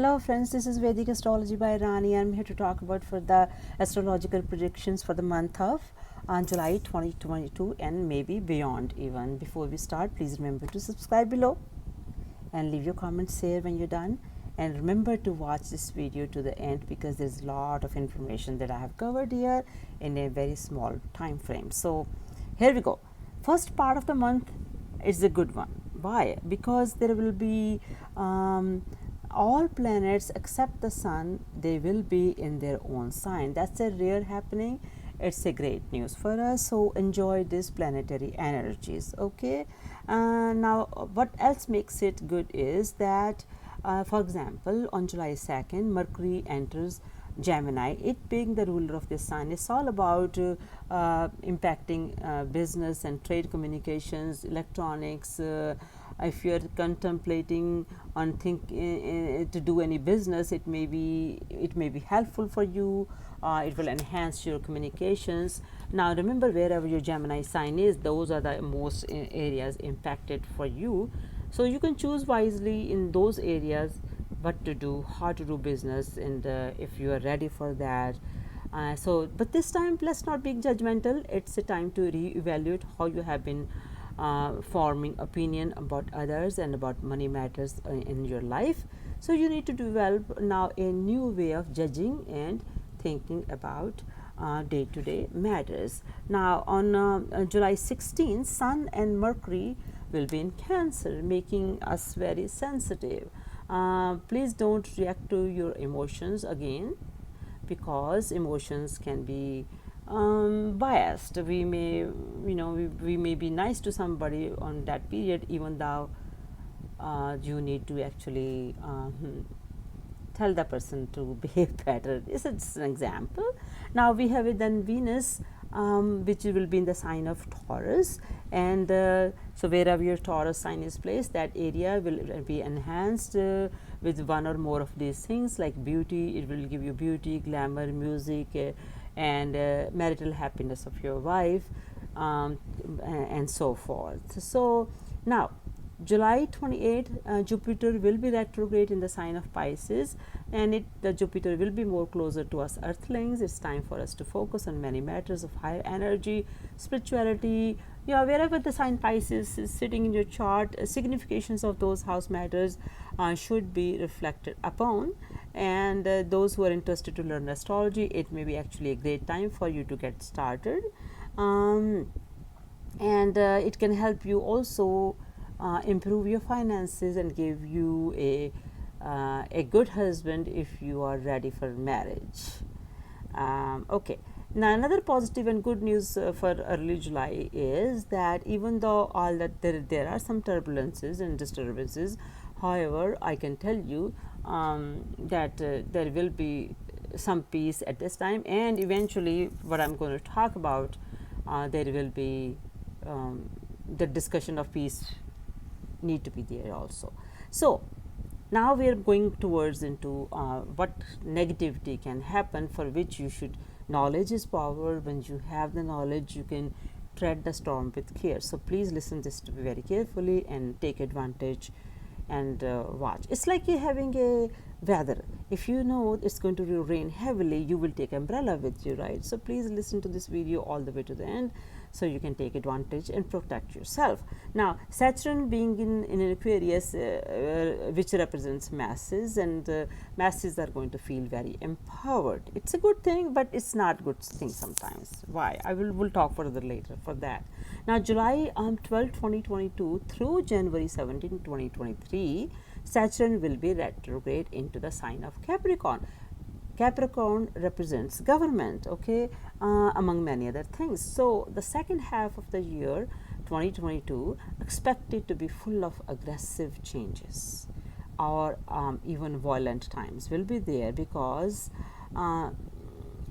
Hello friends, this is Vedic Astrology by Rani. I'm here to talk about for the astrological predictions for the month of July 2022 and maybe beyond even. Before we start, please remember to subscribe below and leave your comments here when you're done. And remember to watch this video to the end because there's a lot of information that I have covered here in a very small time frame. So here we go. First part of the month is a good one. Why? Because there will be all planets except the sun, they will be in their own sign. That's a rare happening. It's a great news for us, so enjoy these planetary energies. Okay, now what else makes it good is that for example, on July 2nd, Mercury enters Gemini. It being the ruler of the sign, it's all about impacting business and trade communications, electronics. If you're contemplating on to do any business, it may be helpful for you. It will enhance your communications. Now remember, wherever your Gemini sign is, those are the most areas impacted for you. So you can choose wisely in those areas what to do, how to do business, and if you are ready for that. But this time, let's not be judgmental. It's a time to reevaluate how you have been forming opinion about others and about money matters in your life. So you need to develop now a new way of judging and thinking about day-to-day matters. Now on July 16th, Sun and Mercury will be in Cancer, making us very sensitive. Please don't react to your emotions again, because emotions can be biased. We may, we may be nice to somebody on that period, even though you need to actually tell the person to behave better. This is an example. Now we have it then Venus, which will be in the sign of Taurus, and so wherever your Taurus sign is placed, that area will be enhanced with one or more of these things, like beauty. It will give you beauty, glamour, music, and marital happiness of your wife, and so forth. So now July 28, Jupiter will be retrograde in the sign of Pisces, and the Jupiter will be more closer to us earthlings. It's time for us to focus on many matters of higher energy, spirituality. Wherever the sign Pisces is sitting in your chart, significations of those house matters should be reflected upon. And those who are interested to learn astrology, it may be actually a great time for you to get started, and it can help you also improve your finances and give you a good husband if you are ready for marriage. Okay. Now another positive and good news for early July is that even though all that there are some turbulences and disturbances, however, I can tell you that there will be some peace at this time, and eventually what I'm going to talk about, there will be the discussion of peace need to be there also. So now we are going towards into what negativity can happen, for which you should, knowledge is power. When you have the knowledge, you can tread the storm with care. So please listen this to very carefully and take advantage and watch. It's like you're having a weather. If you know it's going to rain heavily, you will take umbrella with you, right? So please listen to this video all the way to the end, so you can take advantage and protect yourself. Now Saturn being in an Aquarius, which represents masses, and masses are going to feel very empowered. It's a good thing, but it's not good thing sometimes. Why? We'll talk further later for that. Now July 12, 2022 through January 17, 2023, Saturn will be retrograde into the sign of Capricorn. Capricorn represents government, okay, among many other things. So the second half of the year 2022 expected to be full of aggressive changes, or even violent times will be there, because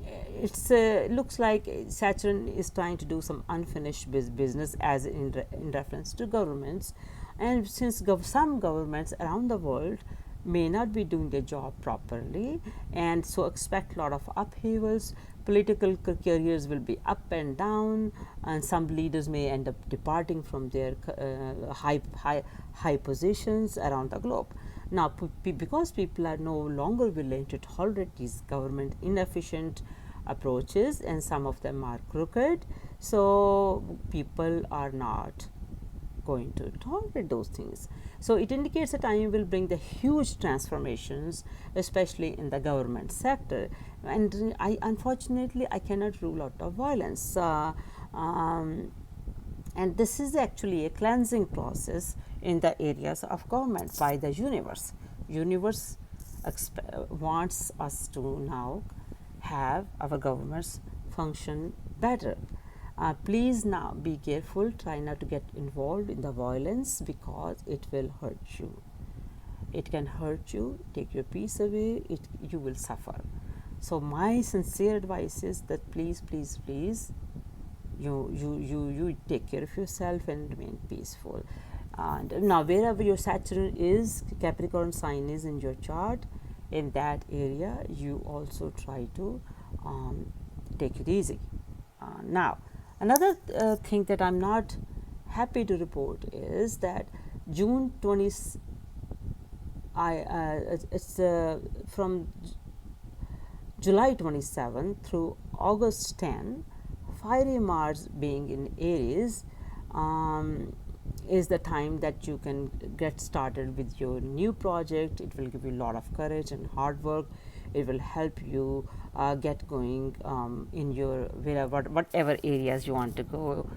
it's looks like Saturn is trying to do some unfinished business, as in reference to governments. And since some governments around the world may not be doing their job properly, and so expect a lot of upheavals. Political careers will be up and down, and some leaders may end up departing from their high positions around the globe. Now, because people are no longer willing to tolerate these government inefficient approaches, and some of them are crooked, so people are not going to tolerate those things. So it indicates a time will bring the huge transformations, especially in the government sector. And I unfortunately I cannot rule out the violence. And this is actually a cleansing process in the areas of government by the universe. Universe wants us to now have our governments function better. Please now be careful, try not to get involved in the violence because it will hurt you. It can hurt you, take your peace away, you will suffer. So my sincere advice is that please, please, please, you take care of yourself and remain peaceful. And now wherever your Saturn is, Capricorn sign is in your chart, in that area you also try to take it easy. Now another thing that I'm not happy to report is that June 20 it's from July 27 through August 10, fiery Mars being in Aries is the time that you can get started with your new project. It will give you a lot of courage and hard work. It will help you get going in your whatever areas you want to go,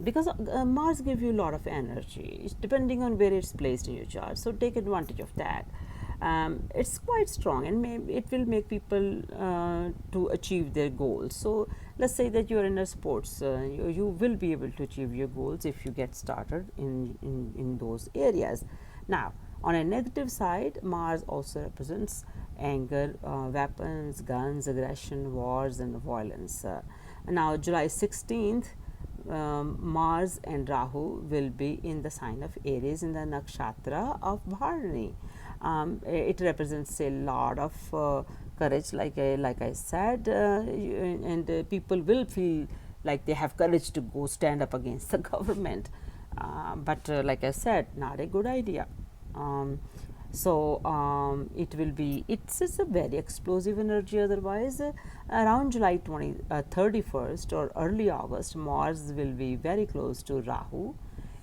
because Mars gives you a lot of energy depending on where it's placed in your chart. So take advantage of that. It's quite strong, and it will make people to achieve their goals. So let's say that you're in a sports, you will be able to achieve your goals if you get started in those areas. Now on a negative side, Mars also represents anger, weapons, guns, aggression, wars and violence. Now July 16th, Mars and Rahu will be in the sign of Aries in the nakshatra of Bharani. It represents a lot of courage, like I said, and people will feel like they have courage to go stand up against the government. But like I said, not a good idea. It will be, it's a very explosive energy. Otherwise, around July 31st or early August, Mars will be very close to Rahu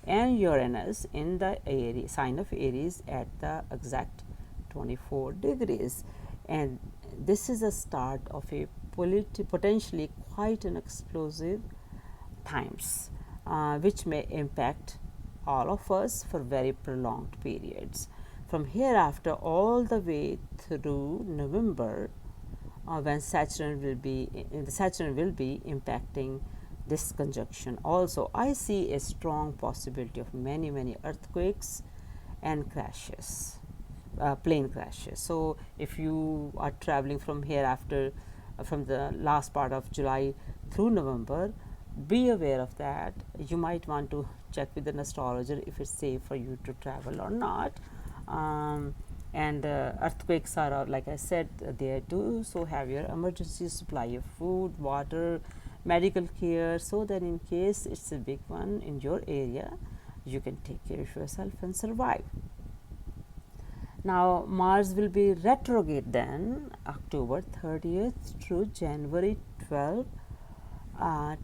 and Uranus in the sign of Aries at the exact 24 degrees, and this is a start of a potentially quite an explosive times, which may impact all of us for very prolonged periods. From hereafter all the way through November, when Saturn will be impacting this conjunction. Also, I see a strong possibility of many earthquakes and crashes, plane crashes. So if you are traveling from hereafter, from the last part of July through November, be aware of that. You might want to check with an astrologer if it's safe for you to travel or not. And earthquakes are, like I said, there too. So have your emergency supply of food, water, medical care, so that in case it's a big one in your area, you can take care of yourself and survive. Now Mars will be retrograde then October 30th through January 12th,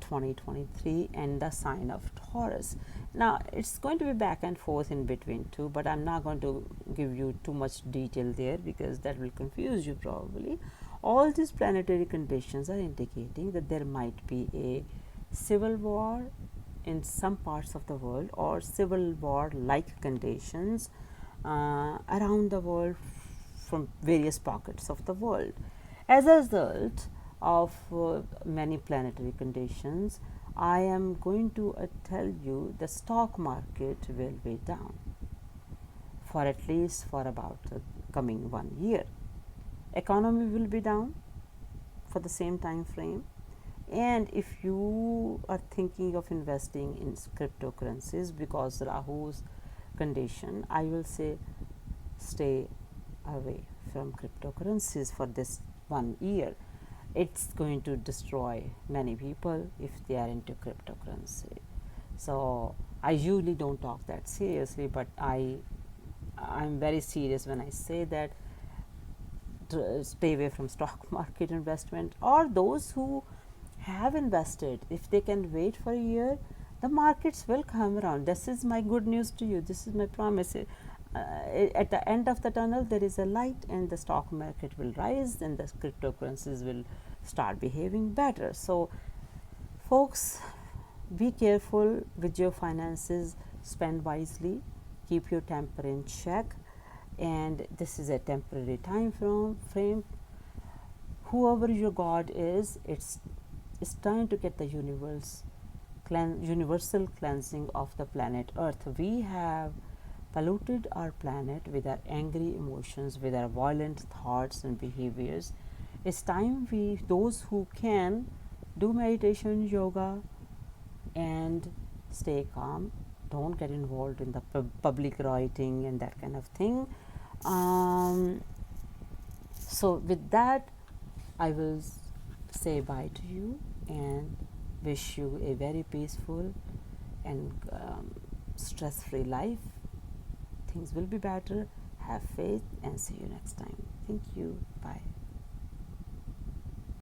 2023, and the sign of Taurus. Now it's going to be back and forth in between too, but I'm not going to give you too much detail there because that will confuse you probably. All these planetary conditions are indicating that there might be a civil war in some parts of the world, or civil war like conditions around the world from various pockets of the world. As a result of many planetary conditions, I am going to tell you the stock market will be down for at least for about the coming 1 year. Economy will be down for the same time frame, and if you are thinking of investing in cryptocurrencies because Rahu's condition, I will say stay away from cryptocurrencies for this 1 year. It's going to destroy many people if they are into cryptocurrency. So I usually don't talk that seriously, but I I'm very serious when I say that, stay away from stock market investment. Or those who have invested, if they can wait for a year, the markets will come around. This is my good news to you, this is my promise. At the end of the tunnel there is a light, and the stock market will rise, and the cryptocurrencies will start behaving better. So folks, be careful with your finances, spend wisely, keep your temper in check, and this is a temporary time frame. Whoever your God is, it's time to get the universal cleansing of the planet Earth. We have polluted our planet with our angry emotions, with our violent thoughts and behaviors. It's time those who can, do meditation, yoga, and stay calm. Don't get involved in the public rioting and that kind of thing. So with that, I will say bye to you and wish you a very peaceful and stress-free life. Things will be better. Have faith and see you next time. Thank you. Bye.